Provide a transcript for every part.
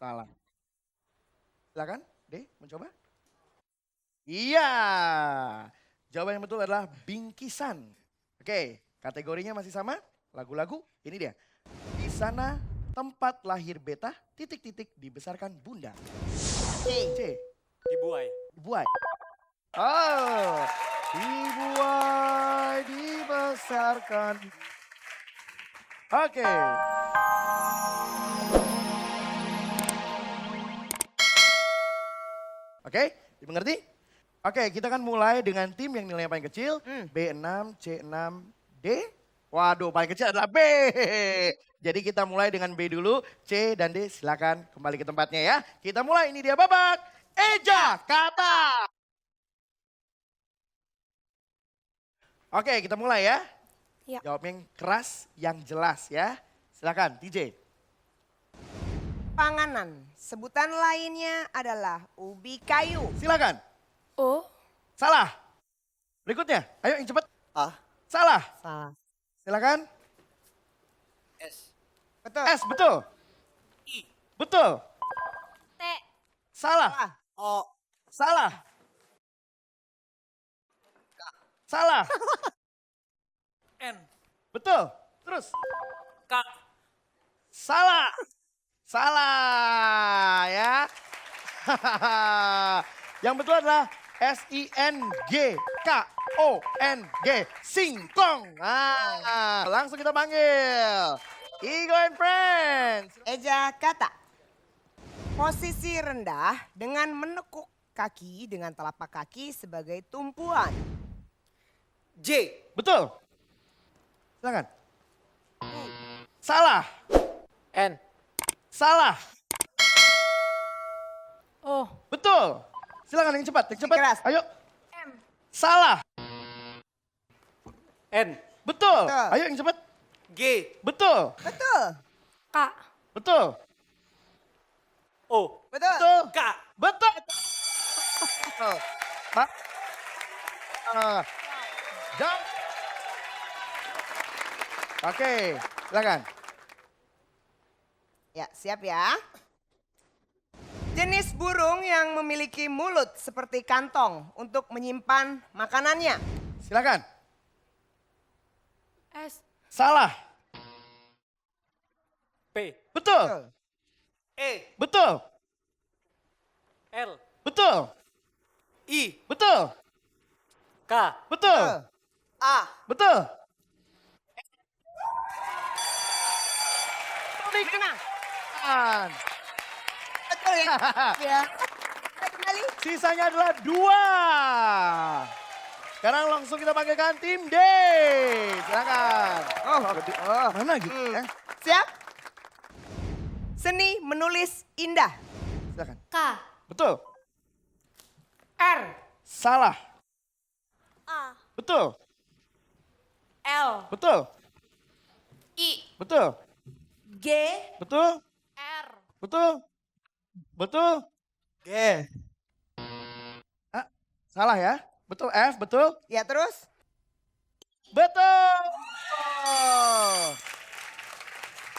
Salah. Silakan, D, mencoba. Iya. Jawaban yang betul adalah bingkisan. Oke, kategorinya masih sama. Lagu-lagu, ini dia. Di sana tempat lahir beta, titik-titik dibesarkan bunda. C. Dibuai. Dibuai. Oh, dibuai, dibesarkan. Oke. Oke, dimengerti? Oke, kita kan mulai dengan tim yang nilainya paling kecil. B6, C6, D. Waduh, paling kecil adalah B. Jadi kita mulai dengan B dulu. C dan D silakan kembali ke tempatnya ya. Kita mulai, ini dia babak eja kata. Oke, kita mulai ya. Ya. Jawab yang keras, yang jelas ya. Silakan, TJ. Panganan. Sebutan lainnya adalah ubi kayu. Silakan. O. Salah. Berikutnya, ayo yang cepat. A. Salah. Salah. Silakan. S. Betul. S, betul. I. Betul. T. Salah. Salah. O. Salah. Salah. N. Betul. Terus. K. Salah. Salah ya. Yang betul adalah SINGKONG. Singkong. Nah, langsung kita panggil. Igo and Friends. Eja kata. Posisi rendah dengan menekuk kaki dengan telapak kaki sebagai tumpuan. J. Betul. Silakan. Salah. N. Salah. O. Betul. Silakan yang cepat, yang cepat. Keras. Ayo. M. Salah. N. Betul. Betul. Ayo yang cepat. G. Betul. Betul. K. Betul. O. Betul. Betul. K. Betul. Pak. Jam. Oke, silakan. Ya, siap ya. Jenis burung yang memiliki mulut seperti kantong untuk menyimpan makanannya. Silakan. S. Salah. P. Betul. E. Betul. L. Betul. I. Betul. K. Betul. A. Betul. Menang. An. Betul ya. Ya. Kembali. Sisanya adalah 2. Sekarang langsung kita panggilkan tim D. Silakan. Mana gitu ya? Siap? Seni menulis indah. Silakan. K. Betul. R. Salah. A. Betul. L. Betul. I. Betul. G. Betul. R. Betul. Betul. G. Salah ya. Betul F, betul. Ya terus? Betul.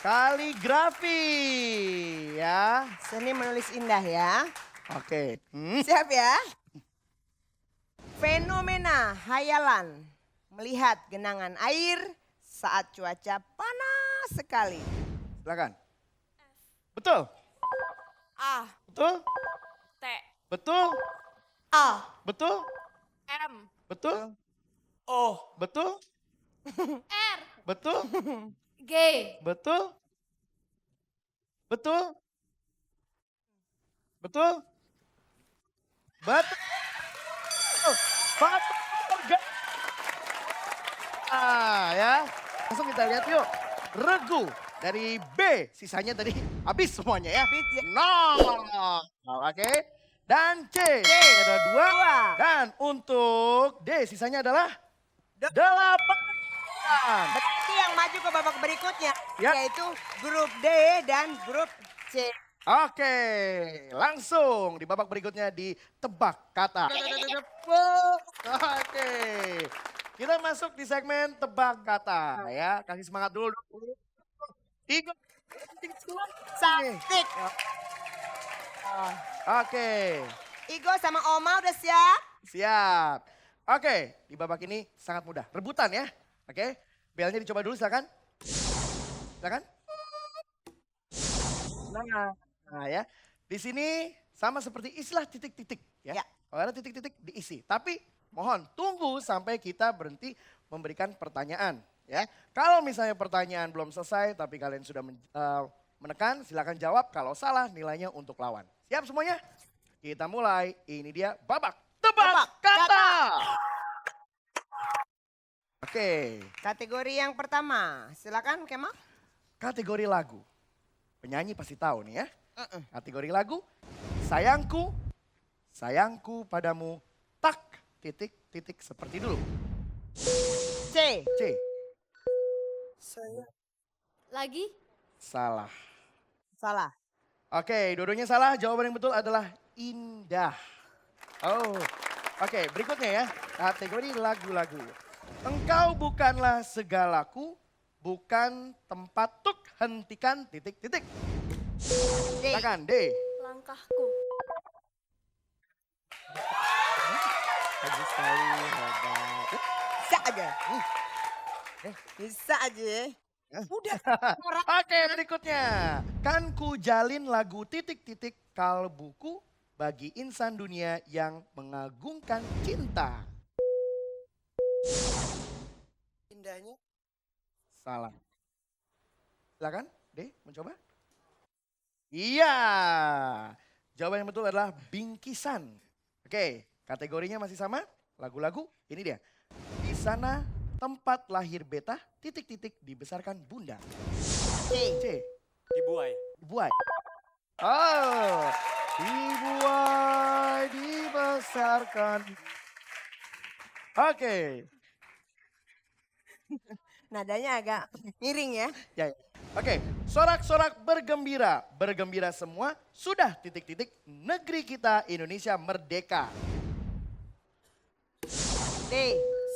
Kaligrafi ya. Seni menulis indah ya. Oke. Siap ya? Fenomena hayalan melihat genangan air saat cuaca panas sekali. Silakan. Betul. A. Betul. T. Betul. A. Betul. M. Betul. O. Betul. R. Betul. G. Betul. Betul. Betul. Betul. Betul. Ya. Langsung kita lihat yuk. Regu dari B. Sisanya tadi habis semuanya ya. Habis ya. Nol. Oke. Dan C. Ada 2. Dan untuk D sisanya adalah 8. Berarti yang maju ke babak berikutnya Ya. yaitu grup D dan grup C. Oke, langsung di babak berikutnya ditebak kata. Oke, kita masuk di segmen tebak kata ya. Kasih semangat dulu. 3, 2, 1. Saktik. Oke, Igo sama Oma udah siap? siap. Oke, di babak ini sangat mudah. Rebutan ya. Oke, belnya dicoba dulu silakan. Silakan. Nah ya, di sini sama seperti istilah titik-titik ya. Ya. Kalau ada titik-titik diisi. Tapi mohon tunggu sampai kita berhenti memberikan pertanyaan ya. Kalau misalnya pertanyaan belum selesai tapi kalian sudah menekan, silakan jawab. Kalau salah nilainya untuk lawan. Siap semuanya? Kita mulai. Ini dia babak tebak kata. Oke, Kategori yang pertama, silakan Kemal. kategori lagu. Penyanyi pasti tahu nih ya. Kategori lagu, sayangku, sayangku padamu, tak, titik, titik seperti dulu. C. C, Lagi. salah. Salah. Oke, dua-duanya salah. Jawaban yang betul adalah indah. Oh, oke berikutnya ya. Kategori lagu-lagu. Engkau bukanlah segalaku, bukan tempat tuk, hentikan, titik, titik. D. Silakan, D. Langkahku. Bagus sekali, hebat. Bisa aja. Bisa aja. Udah. Oke, berikutnya. Kan ku jalin lagu titik-titik kalbuku bagi insan dunia yang mengagungkan cinta. Indahnya. Salah. Silakan, D, mencoba. Iya. Jawaban yang betul adalah bingkisan. Oke, kategorinya masih sama. Lagu-lagu, ini dia. Di sana tempat lahir beta, titik-titik dibesarkan bunda. C. C, Dibuai. dibuai. Oh, dibuai, dibesarkan. Oke. Nadanya agak miring ya. Ya, ya. Oke, sorak-sorak bergembira. Bergembira semua, sudah titik-titik negeri kita Indonesia merdeka. D.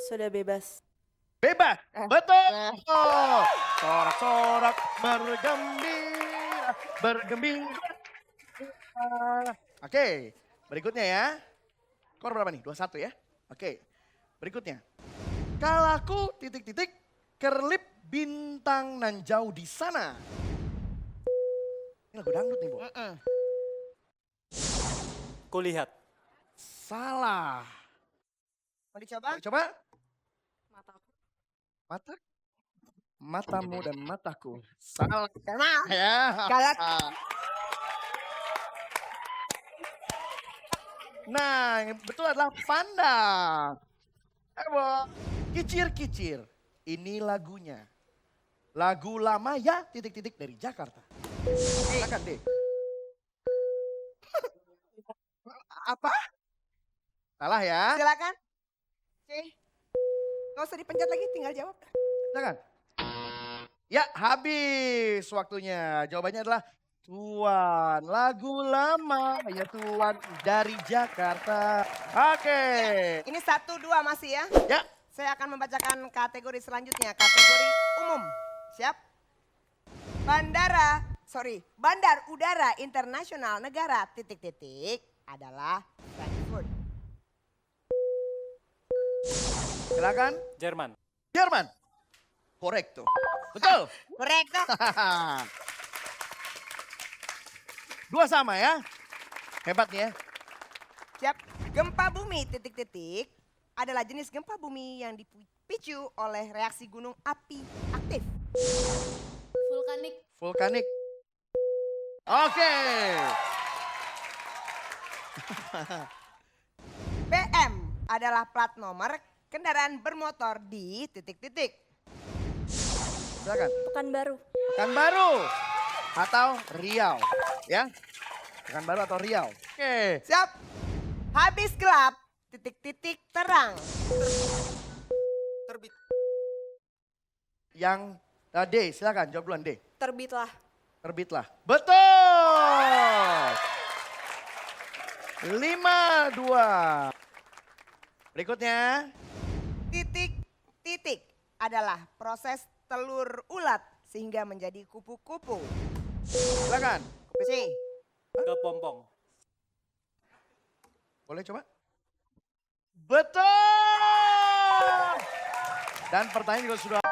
Sudah bebas. Bebas, betul. Sorak-sorak bergembira, bergembira. Oke, berikutnya ya. Skor berapa nih? 2-1 ya. Oke, berikutnya. Kalaku titik-titik kerlip bintang nan jauh di sana. Ini lagu dangdut nih, Bu. Kulihat. Salah. Mau dicoba? Coba Mataku. mata. Matamu dan mataku. Salah. Kemal. Ya. Galat. Nah, yang betul adalah pandang. Ayo, kicir-kicir. Ini lagunya. Lagu lama ya titik-titik dari Jakarta. Silakan, D. Apa? Salah ya. Silakan. C. Gak usah dipencet lagi, tinggal jawab. Silakan. Ya, habis waktunya. Jawabannya adalah Tuan. Lagu lama ya Tuan dari Jakarta. Oke. Ini 1-2 masih ya. Ya, Saya akan membacakan kategori selanjutnya. Kategori umum. Siap? Bandar Udara Internasional Negara titik-titik adalah Frankfurt. silakan. Jerman. Jerman. Korek tuh. Betul. Mereka 2 sama ya. Hebat nih ya. siap. Gempa bumi titik-titik adalah jenis gempa bumi yang dipicu oleh reaksi gunung api aktif. Vulkanik. Vulkanik. Oke. PM adalah plat nomor kendaraan bermotor di titik-titik. Silakan. Pekanbaru. Pekanbaru atau Riau ya. Pekanbaru atau Riau. Oke. Siap. Habis gelap, titik-titik terang. Terbit. Yang D, silakan jawab duluan D. Terbitlah. Terbitlah. Betul. 5-2. Berikutnya. Titik-titik adalah proses telur ulat sehingga menjadi kupu-kupu. Silakan. C. Kepompong. Boleh coba? Betul! Dan pertanyaan juga sudah